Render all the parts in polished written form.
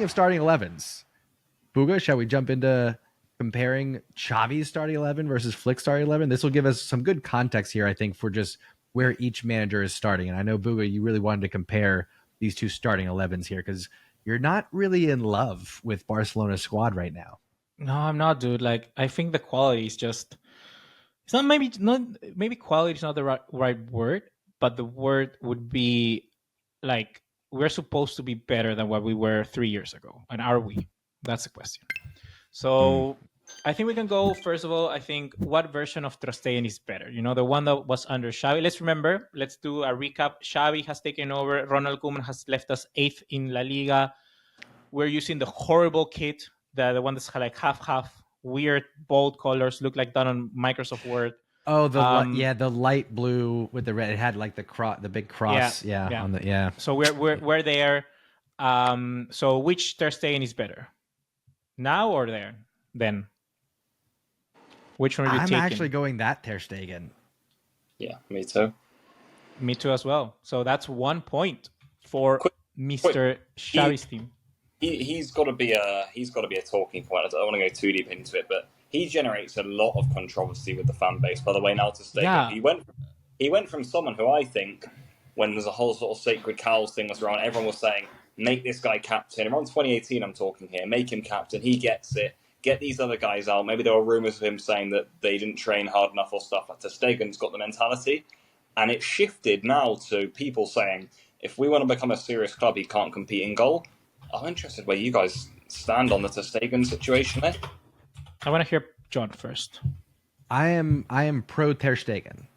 speaking of starting 11s, Buga, shall we jump into comparing Xavi's starting 11 versus Flick's starting 11? This will give us some good context here, I think, for just where each manager is starting. And I know, Buga, you really wanted to compare these two starting 11s here because you're not really in love with Barcelona's squad right now. No, I'm not, dude. Like, I think the quality is just, it's not maybe quality is not the right word, but the word would be like, we're supposed to be better than what we were 3 years ago. And are we? That's the question. So I think we can go, first of all, I think, what version of Ter Stegen is better? You know, the one that was under Xavi. Let's do a recap. Xavi has taken over. Ronald Koeman has left us 8th in La Liga. We're using the horrible kit, the one that's like half, weird, bold colors, look like done on Microsoft Word. Oh, the light blue with the red. It had like the big cross. Yeah. So we're there. So which Ter Stegen is better, now or there? Then which one are you taking? I'm actually going that Ter Stegen. Yeah, me too. Me too as well. So that's 1 point for Mr. Xavi's team. He's got to be a talking point. I don't want to go too deep into it, but he generates a lot of controversy with the fan base. By the way, now Ter Stegen, he went from someone who I think, when there's a whole sort of sacred cows thing was around, everyone was saying, make this guy captain. Around 2018, I'm talking here. Make him captain. He gets it. Get these other guys out. Maybe there were rumours of him saying that they didn't train hard enough or stuff. Like Ter Stegen's got the mentality. And it shifted now to people saying, if we want to become a serious club, he can't compete in goal. I'm interested where you guys stand on the Ter Stegen situation there. I want to hear John first. I am pro Ter Stegen.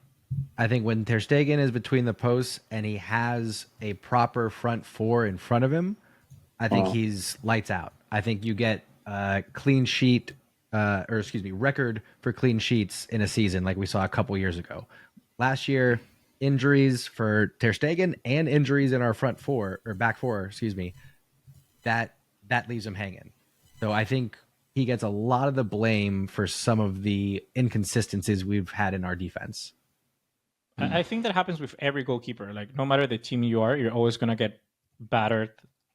I think when Ter Stegen is between the posts and he has a proper front four in front of him, I think he's lights out. I think you get a clean sheet, record for clean sheets in a season like we saw a couple years ago. Last year, injuries for Ter Stegen and injuries in our back four, that leaves him hanging. So I think he gets a lot of the blame for some of the inconsistencies we've had in our defense. I think that happens with every goalkeeper. Like, no matter the team you are, you're always going to get battered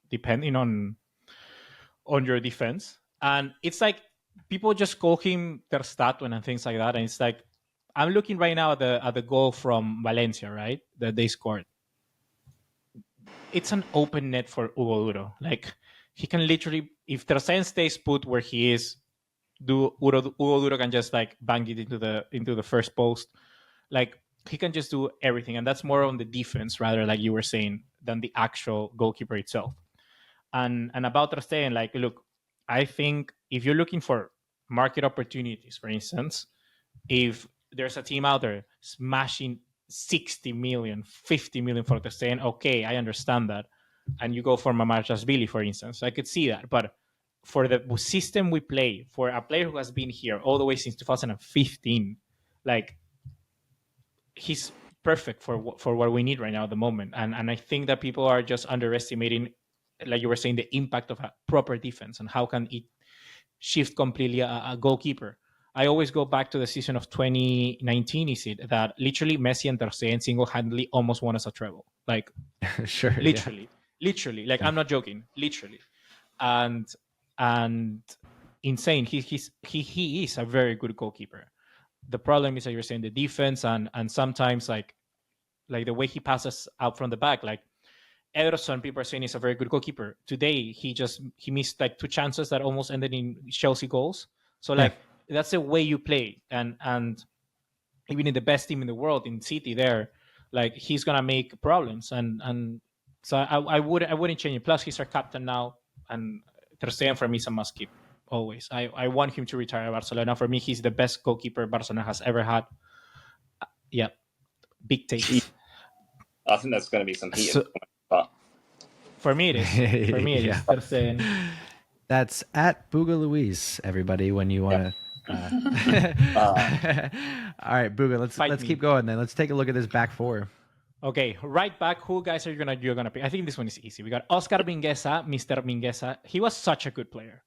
depending on your defense. And it's like people just call him Ter Statuen and things like that. And it's like, I'm looking right now at the goal from Valencia, right? That they scored. It's an open net for Hugo Duro. Like, he can literally, if Ter Stegen stays put where he is, Hugo Duro can just like bang it into the first post. Like, he can just do everything, and that's more on the defense rather, like you were saying, than the actual goalkeeper itself. And about Ter Stegen, like, look, I think if you're looking for market opportunities, for instance, if there's a team out there smashing 60 million, 50 million for Ter Stegen, okay, I understand that. And you go for Mamardashvili, for instance, I could see that. But for the system we play, for a player who has been here all the way since 2015, like, he's perfect for what we need right now at the moment. And I think that people are just underestimating, like you were saying, the impact of a proper defense and how can it shift completely a goalkeeper. I always go back to the season of 2019, is it, that literally Messi and Ter Stegen single-handedly almost won us a treble. Like, sure, literally, like, I'm not joking, literally. And insane. He is a very good goalkeeper. The problem is that you're saying the defense and sometimes like the way he passes out from the back. Like, Ederson, people are saying he's a very good goalkeeper. Today, he missed like 2 chances that almost ended in Chelsea goals. So like, that's the way you play. And even in the best team in the world, in City there, like, he's gonna make problems. And so I wouldn't change it. Plus, he's our captain now, and Ter Stegen for me is a must keep. Always. I want him to retire at Barcelona. For me, he's the best goalkeeper Barcelona has ever had. Yeah. Big take. I think there's going to be some heat. But for me, it is. For me, it is. Ter Stegen. That's at Buga Luis, everybody, when you want to. All right, Buga, let's keep going then. Let's take a look at this back four. Okay, right back. Who guys are you're gonna pick? I think this one is easy. We got Oscar Mingueza, Mr. Mingueza. He was such a good player.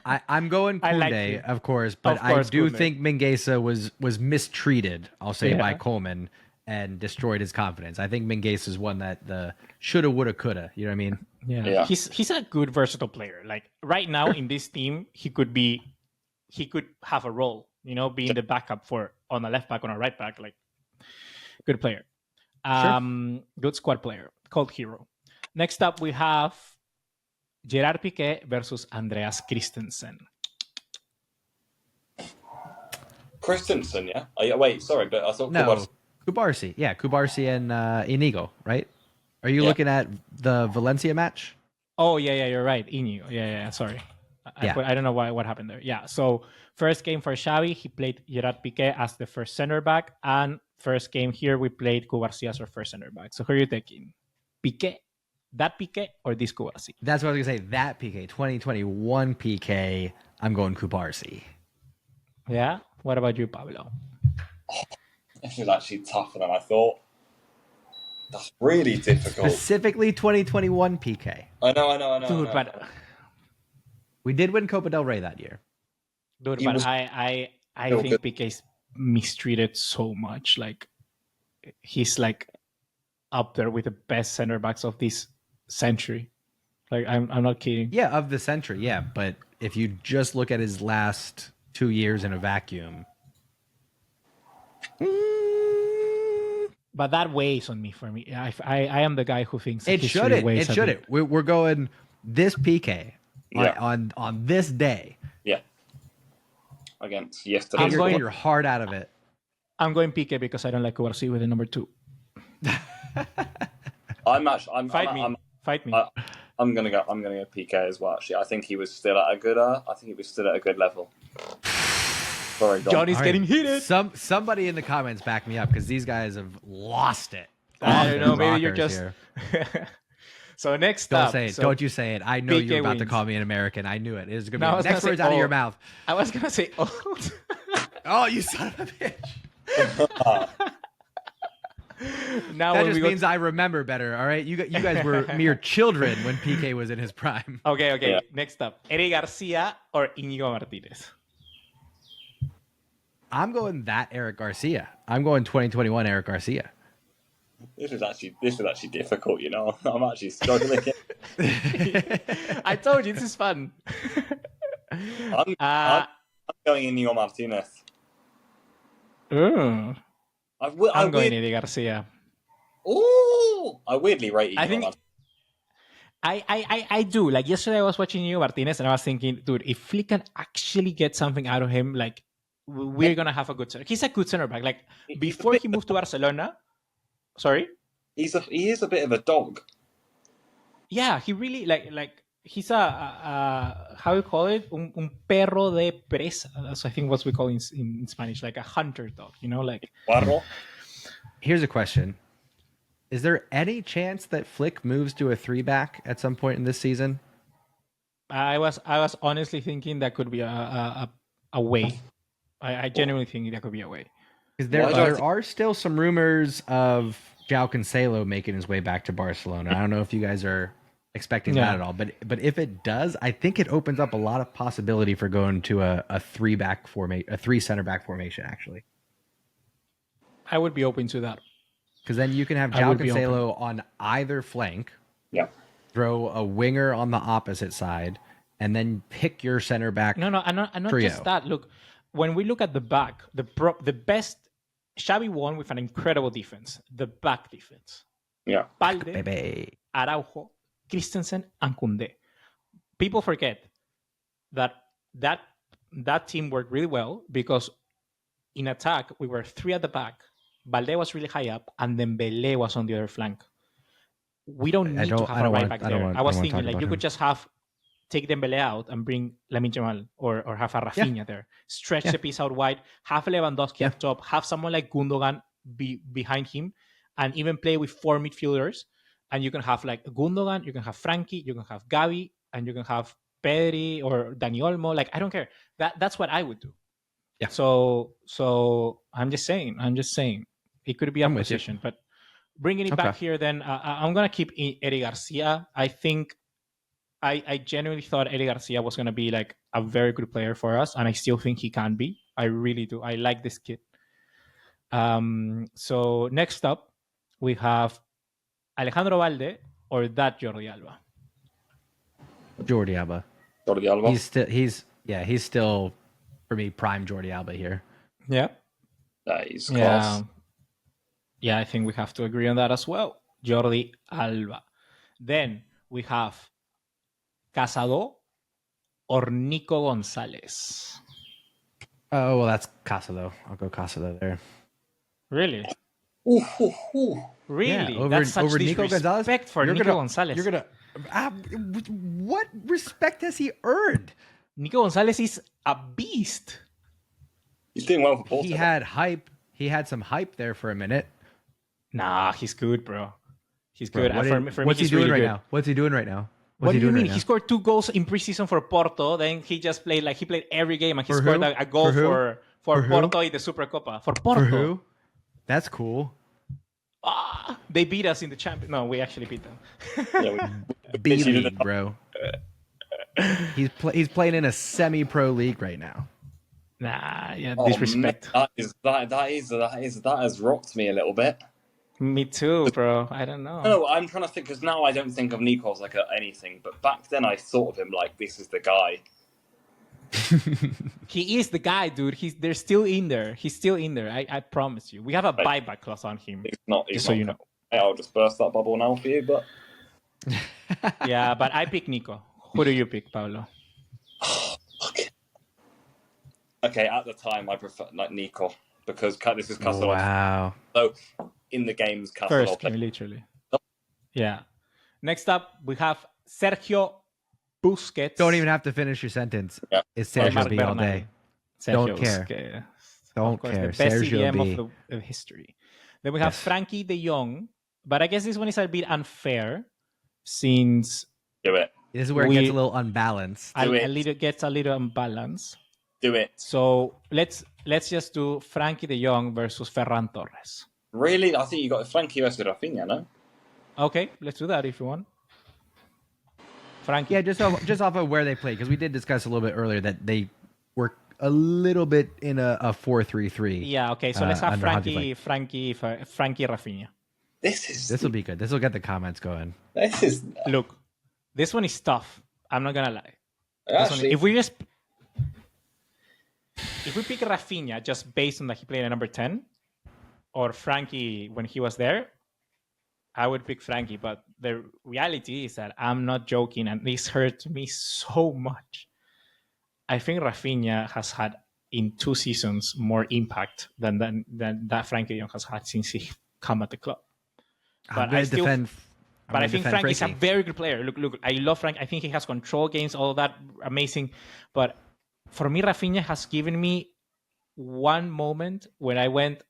I'm going Koundé, of course, but I do think Mingueza was mistreated, I'll say, by Coleman. and destroyed his confidence. I think Mingueza is one that the shoulda, woulda, coulda. You know what I mean? Yeah. He's a good versatile player. Like right now in this team, he could have a role, being the backup on a left back, on a right back, like good player. Good squad player, called hero. Next up, we have Gerard Piqué versus Andreas Christensen. Christensen, yeah? Wait, sorry, but I thought No, Kubarsi. Yeah, Kubarsi and Inigo, right? Are you looking at the Valencia match? Oh, yeah, you're right. Inigo. Yeah, sorry. I don't know what happened there. Yeah, so first game for Xavi, he played Gerard Piqué as the first center back, and first game here, we played Kubarsi as our first center back. So who are you taking? Piqué? That Piqué or this Kubarsi? That's what I was going to say. That Piqué. 2021 Piqué. I'm going Kubarsi. Yeah? What about you, Pablo? This is actually tougher than I thought. That's really difficult. Specifically 2021 Piqué. I know. Dude, but we did win Copa del Rey that year. Dude, but I think Piqué's mistreated so much. Like, he's like up there with the best center backs of this century. Like, I'm not kidding. Yeah, of the century, yeah. But if you just look at his last 2 years in a vacuum. But that weighs on me for me. I am the guy who thinks it shouldn't. It shouldn't. We're going this Piqué on this day. Yeah. Against yesterday. You're getting your heart out of it. I'm going Piqué because I don't like Kubarsi with the number 2. Fight me. I'm gonna go Piqué as well. Actually, I think he was still at a good level. Sorry, Johnny's getting heated. Somebody in the comments back me up because these guys have lost it. I don't know. Maybe you're just. So next up, don't you say it. I know you're about to call me an American. I knew it. It was gonna be next words out of your mouth. I was gonna say old. Oh, you son of a bitch. Now that just means I remember better. All right, you guys were mere children when Piqué was in his prime. Okay. Yeah. Next up, Eric Garcia or Íñigo Martínez. I'm going that Eric Garcia. I'm going 2021 Eric Garcia. This is actually difficult. I'm actually struggling. I told you this is fun. I'm going Íñigo Martínez. I'm going Eddie Garcia. Oh, I weirdly rate Íñigo. I do. Like yesterday, I was watching Íñigo Martínez, and I was thinking, dude, if Flick can actually get something out of him, like we're gonna have a good center. He's a good center back. Like before he moved to Barcelona. Sorry. He is a bit of a dog. Yeah, he really like he's a how you call it, un perro de presa. That's I think what we call in Spanish, like a hunter dog. Like. Perro. Here's a question: is there any chance that Flick moves to a 3-back at some point in this season? I was honestly thinking that could be a way. I genuinely think that could be a way. Because there are still some rumors of João Cancelo making his way back to Barcelona. I don't know if you guys are expecting that at all, but if it does, I think it opens up a lot of possibility for going to a 3-back formation, a 3 center back formation. Actually, I would be open to that. Because then you can have João Cancelo on either flank. Yeah. Throw a winger on the opposite side, and then pick your center back. No, and not trio. Just that. Look, when we look at the back, the best. Xavi won with an incredible defense, the back defense. Yeah. Balde, Araujo, Christensen, and Koundé. People forget that team worked really well because in attack, we were 3 at the back, Balde was really high up, and then Dembélé was on the other flank. We don't need to have a right back there. I was thinking like you could just take Dembélé out and bring Lamine Yamal or have a Rafinha there. Stretch the piece out wide, have Lewandowski up top, have someone like Gundogan be behind him, and even play with 4 midfielders. And you can have like Gundogan, you can have Frankie, you can have Gavi, and you can have Pedri or Dani Olmo. Like, I don't care. That's what I would do. Yeah. So I'm just saying. It could be a position. But bringing it back here, then I'm going to keep Eric Garcia. I think I genuinely thought Eric Garcia was going to be like a very good player for us, and I still think he can be. I really do. I like this kid. So next up, we have Alejandro Valde or that Jordi Alba. Jordi Alba. Jordi Alba. He's still for me prime Jordi Alba here. Yeah. He's class. Yeah, I think we have to agree on that as well. Jordi Alba. Then we have Casado or Nico González. Oh, well, that's Casado. I'll go Casado there. Really? Really? Yeah, That's such over Nico González. Respect for Nico González. You're gonna. What respect has he earned? Nico González is a beast. He's doing well for Porto. He had hype. He had some hype there for a minute. Nah, he's good, bro. He's good. What's he doing right now? What's he doing right now? What do you mean? He scored 2 goals in preseason for Porto. Then he just played he played every game, and he scored a goal for Porto in the Supercopa. For Porto. For who? That's cool. They beat us in the Champions. No, we actually beat them. B-League, bro. He's playing in a semi-pro league right now. Nah, yeah, disrespect. Man, that has rocked me a little bit. Me too, bro. I don't know. No, I'm trying to think because now I don't think of Nico as anything, but back then I thought of him like this is the guy. He is the guy, dude. They're still in there. He's still in there. I promise you. We have a buyback clause on him. He's not. So you know. I'll just burst that bubble now for you, but yeah, but I pick Nico. Who do you pick, Pablo? Okay, at the time I prefer Nico because this is Casado. Wow. So in the games, Casado First game, literally. Yeah. Next up, we have Sergio Busquets. Don't even have to finish your sentence. Yeah. It's Sergio B all day. Don't care. Busquets. Don't course, care. The best Sergio CDM B. of history. Then we have Frankie de Jong, but I guess this one is a bit unfair since do it. This is where it gets a little unbalanced. Gets a little unbalanced. Do it. So let's just do Frankie de Jong versus Ferran Torres. Really? I think you got Frankie versus Rafinha, no? Okay, let's do that if you want. Frankie. Yeah, just off of where they played, because we did discuss a little bit earlier that they were a little bit in a 4-3-3. Yeah, okay. So let's have Frankie Rafinha. This will be good. This will get the comments going. Look, this one is tough. I'm not gonna lie. Actually, if we pick Rafinha just based on that he played at number 10, or Frankie when he was there, I would pick Frankie. But the reality is that I'm not joking, and this hurt me so much. I think Rafinha has had in 2 seasons more impact than that Frankie de Jong has had since he come at the club. But I think Frankie's a very good player. Look, I love Frank. I think he has control games, all of that, amazing. But for me, Rafinha has given me one moment when I went,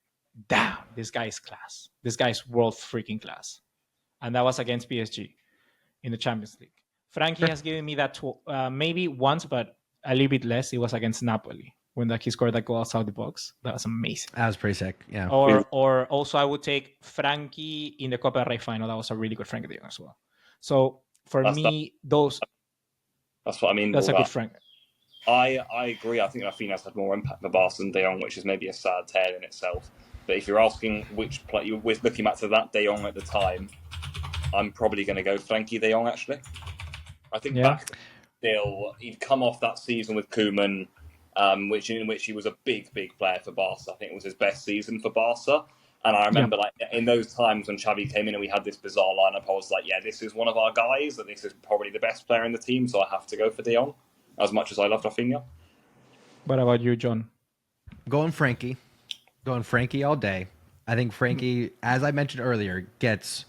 damn, this guy is class. This guy is world freaking class. And that was against PSG in the Champions League. Frankie has given me that maybe once, but a little bit less. It was against Napoli when he scored that goal outside the box. That was amazing. That was pretty sick, yeah. Or also I would take Frankie in the Copa del Rey final. That was a really good Frankie de Jong as well. So that's what I mean. That's a good Frank. I agree. I think Rafinha's had more impact for Barca than De Jong, which is maybe a sad tale in itself. But if you're asking which player, you're looking back to that De Jong at the time, I'm probably going to go Frankie de Jong, actually. I think back still, he'd come off that season with Koeman, in which he was a big player for Barca. I think it was his best season for Barca. And I remember in those times when Xavi came in and we had this bizarre lineup, I was like, yeah, this is one of our guys, and this is probably the best player in the team, so I have to go for De Jong, as much as I love Rafinha. What about you, John? Going Frankie all day. I think Frankie, as I mentioned earlier, gets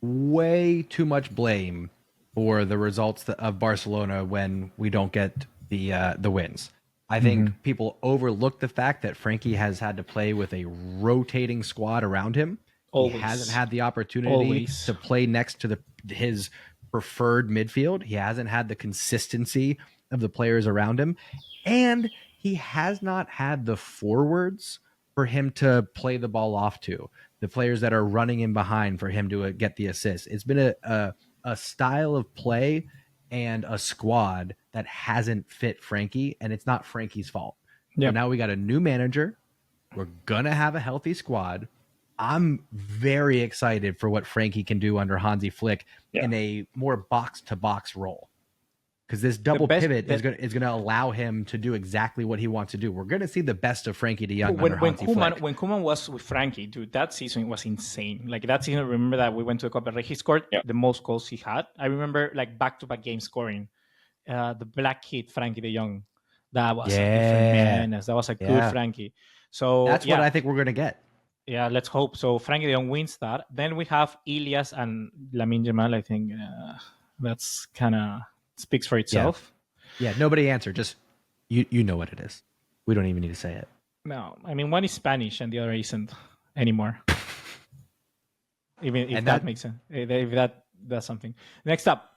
way too much blame for the results of Barcelona when we don't get the wins. I think people overlook the fact that Frankie has had to play with a rotating squad around him. Always. He hasn't had the opportunity to play next to his preferred midfield. He hasn't had the consistency of the players around him. And he has not had the forwards for him to play the ball off to, the players that are running in behind for him to get the assist. It's been a style of play and a squad that hasn't fit Frankie, and it's not Frankie's fault. Yeah. So now we got a new manager We're going to have a healthy squad. I'm very excited for what Frankie can do under Hansi Flick in a more box-to-box role. Because this double pivot is going to allow him to do exactly what he wants to do. We're going to see the best of Frankie de Jong under Hansi Flick. When Koeman was with Frankie, dude, that season was insane. Like that season, remember that we went to the Copa del Rey. He scored the most goals he had. I remember like back-to-back game scoring. The black kid, Frankie de Jong. That was a different menace. That was a good Frankie. So that's what I think we're going to get. Yeah, let's hope. So Frankie de Jong wins that. Then we have Ilias and Lamine Yamal. I think that's kind of speaks for itself. Yeah, nobody answered. Just you know what it is. We don't even need to say it. No, I mean one is Spanish and the other isn't anymore. Even if that makes sense. If that's something. Next up,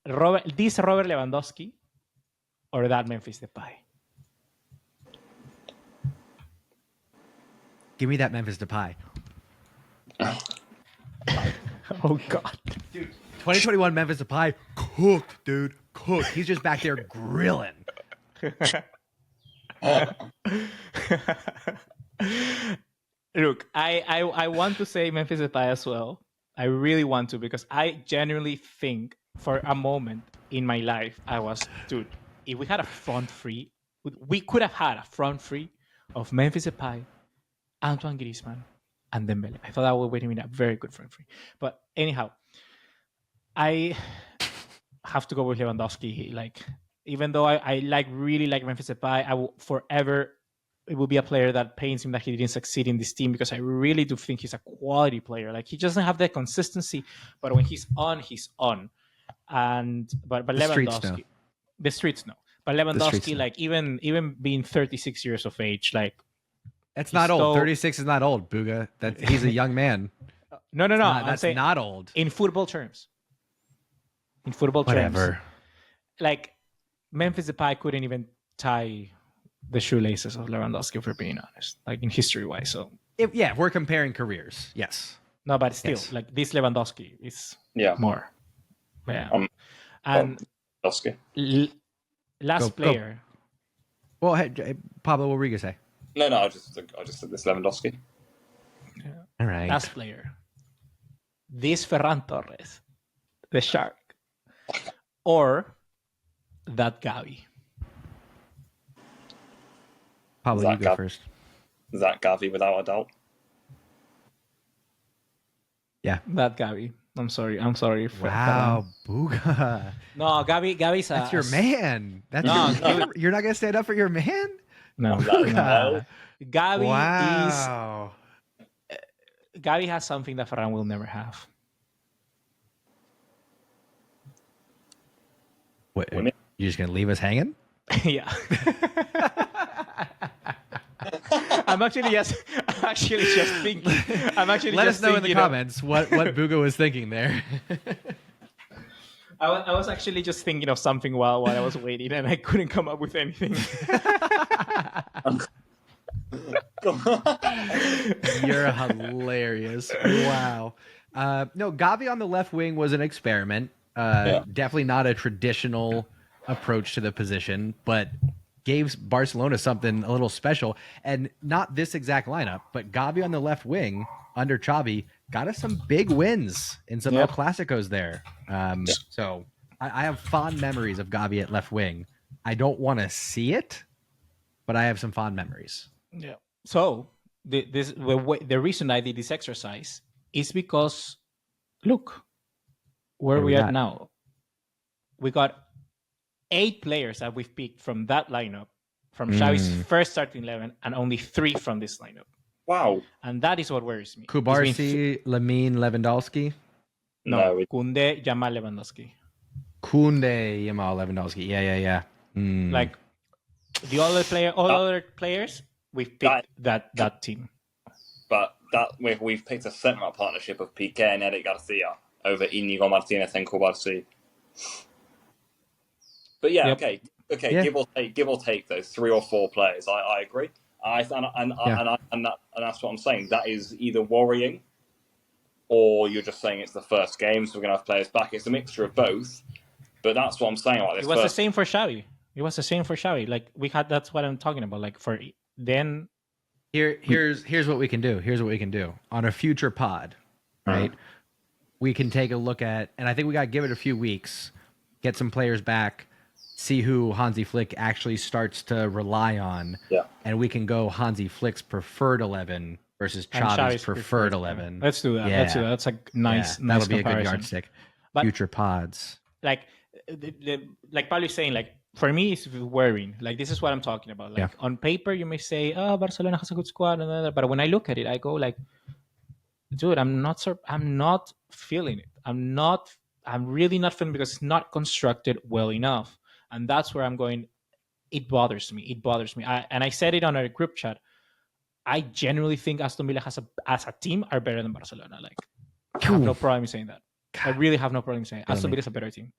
Robert Lewandowski or that Memphis Depay. Give me that Memphis Depay. Oh God, dude. 2021 Memphis Depay cooked, dude. Cooked. He's just back there grilling. Look, I want to say Memphis Depay as well. I really want to because I genuinely think for a moment in my life I was, dude, if we had a front three, we could have had a front three of Memphis Depay, Antoine Griezmann, and Dembele. I thought that would win him in a very good front three. But anyhow, I have to go with Lewandowski. Like, even though I really like Memphis Depay, I will forever. It will be a player that pains him that he didn't succeed in this team because I really do think he's a quality player. Like he doesn't have that consistency, but when he's on, he's on. And but Lewandowski, the streets know. But Lewandowski, like even being 36 years of age, like that's not old. 36 is not old, Buga. He's a young man. No. That's not old in football terms. In football terms, like Memphis Depay couldn't even tie the shoelaces of Lewandowski, if we're being honest, like in history-wise. So if we're comparing careers, yes. No, but still, like this Lewandowski is more. Yeah. And last player. Go. Well, hey, Pablo, what were you gonna say? No, I just said this Lewandowski. Yeah. All right. Last player. This Ferran Torres, the Shark, or that Xavi. Pablo, you go first. That Xavi, without a doubt. Yeah, that Xavi. I'm sorry. Wow, Buga. No, Xavi's that's your man. That's you're not gonna stand up for your man. No. Xavi Xavi has something that Ferran will never have. What? You're just gonna leave us hanging? Yeah. I'm actually just thinking. Let us know in the comments what Buga was thinking there. I was actually just thinking of something while I was waiting, and I couldn't come up with anything. You're hilarious. Wow. No, Xavi on the left wing was an experiment. Definitely not a traditional approach to the position, but gave Barcelona something a little special, and not this exact lineup, but Xavi on the left wing under Xavi got us some big wins in some El Clásicos there. So I have fond memories of Xavi at left wing. I don't want to see it, but I have some fond memories. Yeah. So the reason I did this exercise is because, look, where we are now. We got 8 players that we've picked from that lineup, from Xavi's first starting 11, and only 3 from this lineup. Wow. And that is what worries me. Kubarsi, Lamine, Lewandowski? No, Koundé, Yamal, Lewandowski. Koundé, Yamal, Lewandowski. Yeah. Like, all other players, we've picked that team. But we've picked a centre-back partnership of Piqué and Eric Garcia over Íñigo Martínez and Kubarsi. But okay. Give or take those 3 or 4 players. I agree. And that's what I'm saying. That is either worrying, or you're just saying it's the first game, so we're gonna have players back. It's a mixture of both. But that's what I'm saying about this. It was the same for Xavi. Like we had. That's what I'm talking about. Like for then, Here's what we can do. Here's what we can do on a future pod, right? We can take a look at, and I think we got to give it a few weeks, get some players back, see who Hansi Flick actually starts to rely on, and we can go Hansi Flick's preferred 11 versus Xavi's preferred 11. Let's do that. Yeah. Let's do that. That's a nice that'll be comparison. a good yardstick. But future pods, like Pablo is saying, like for me, it's worrying. Like this is what I'm talking about. Like on paper, you may say, "Oh, Barcelona has a good squad," but when I look at it, I go like, "Dude, I'm not feeling it. I'm really not feeling because it's not constructed well enough." And that's where I'm going. It bothers me. And I said it on our group chat. I genuinely think Aston Villa as a team are better than Barcelona. Like, I have no problem saying that. I really have no problem saying it. Aston Villa is a better team.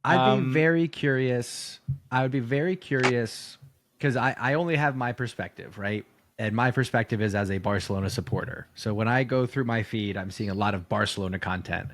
I'd be very curious. I would be very curious because I only have my perspective, right? And my perspective is as a Barcelona supporter. So when I go through my feed, I'm seeing a lot of Barcelona content.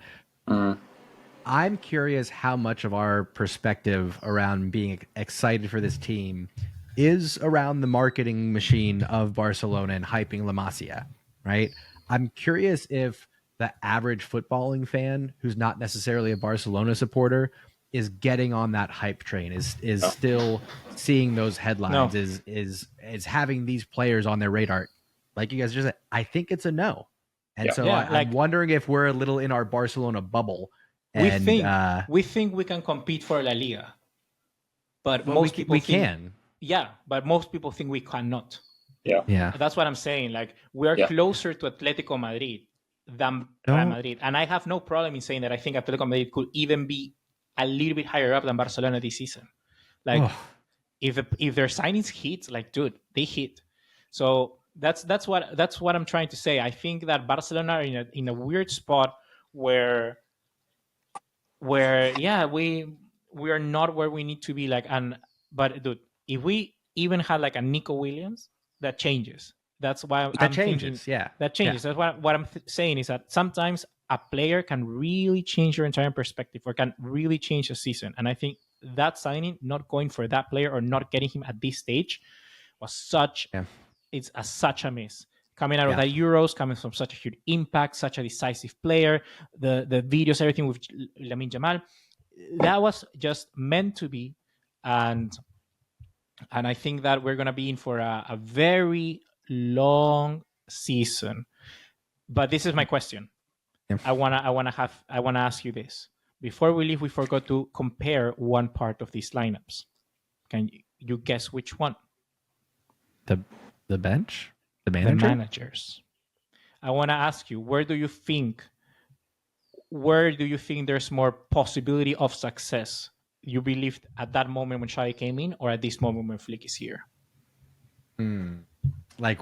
I'm curious how much of our perspective around being excited for this team is around the marketing machine of Barcelona and hyping La Masia, right? I'm curious if the average footballing fan who's not necessarily a Barcelona supporter is getting on that hype train, is still seeing those headlines, is having these players on their radar. Like you guys just said, I think it's a no. And so I'm wondering if we're a little in our Barcelona bubble. And, we think we can compete for La Liga, but most people think, can. Yeah, but most people think we cannot. Yeah. That's what I'm saying. Like we are closer to Atletico Madrid than Real Madrid, and I have no problem in saying that I think Atletico Madrid could even be a little bit higher up than Barcelona this season. Like if their signings hit, like dude, they hit. So that's what I'm trying to say. I think that Barcelona are in a weird spot where we are not where we need to be. But dude, if we even had like a Nico Williams, that changes. That's why that changes. That changes. That's what I'm saying is that sometimes a player can really change your entire perspective or can really change a season. And I think that signing, not going for that player or not getting him at this stage, was such a miss. Coming out of that Euros, coming from such a huge impact, such a decisive player, the videos, everything with Lamine Yamal, that was just meant to be. And I think that we're gonna be in for a very long season. But this is my question. I wanna ask you this. Before we leave, we forgot to compare one part of these lineups. Can you guess which one? The bench? The manager? The managers. I want to ask you, where do you think there's more possibility of success? You believed at that moment when Xavi came in, or at this moment when Flick is here? Like,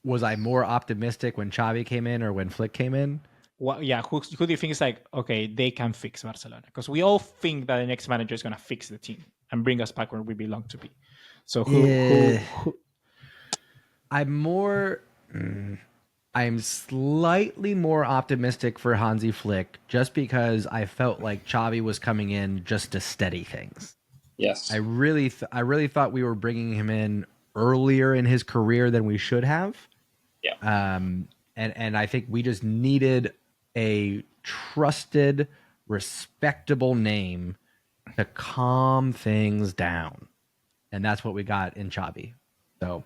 was I more optimistic when Xavi came in or when Flick came in? Well, yeah. Who do you think is like, okay, they can fix Barcelona? Because we all think that the next manager is going to fix the team and bring us back where we belong to be. So who I'm slightly more optimistic for Hansi Flick just because I felt like Xavi was coming in just to steady things. Yes. I really thought we were bringing him in earlier in his career than we should have. Yeah. And I think we just needed a trusted, respectable name to calm things down. And that's what we got in Xavi. So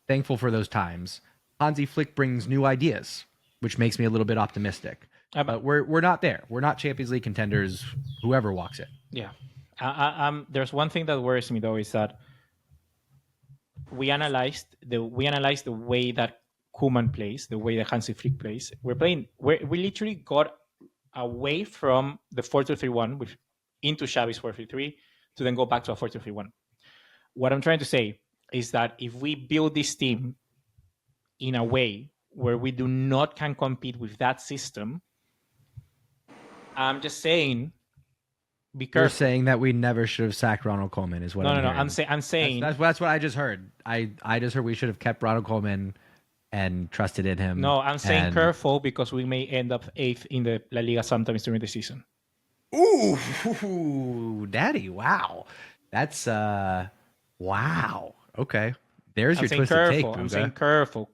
thankful for those times. Hansi Flick brings new ideas, which makes me a little bit optimistic. But we're not there. We're not Champions League contenders, whoever walks it. Yeah. There's one thing that worries me, though, is that we analyzed the way that Koeman plays, the way that Hansi Flick plays. We literally got away from the 4-2-3-1 into Xavi's 4-3-3 to then go back to a 4-2-3-1. What I'm trying to say is that if we build this team in a way where we do not can compete with that system, I'm just saying, be careful. You're saying that we never should have sacked Ronald Koeman is what No. I'm saying that's what I just heard. I just heard we should have kept Ronald Koeman and trusted in him. No, I'm saying careful because we may end up 8th in the La Liga sometimes during the season. Ooh, daddy, wow. That's wow. Okay. There's your twisted take, I'm saying Puka.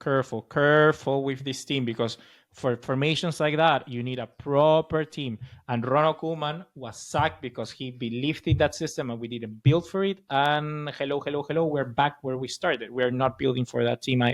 careful with this team, because for formations like that, you need a proper team. And Ronald Koeman was sacked because he believed in that system and we didn't build for it. And hello, we're back where we started. We're not building for that team either.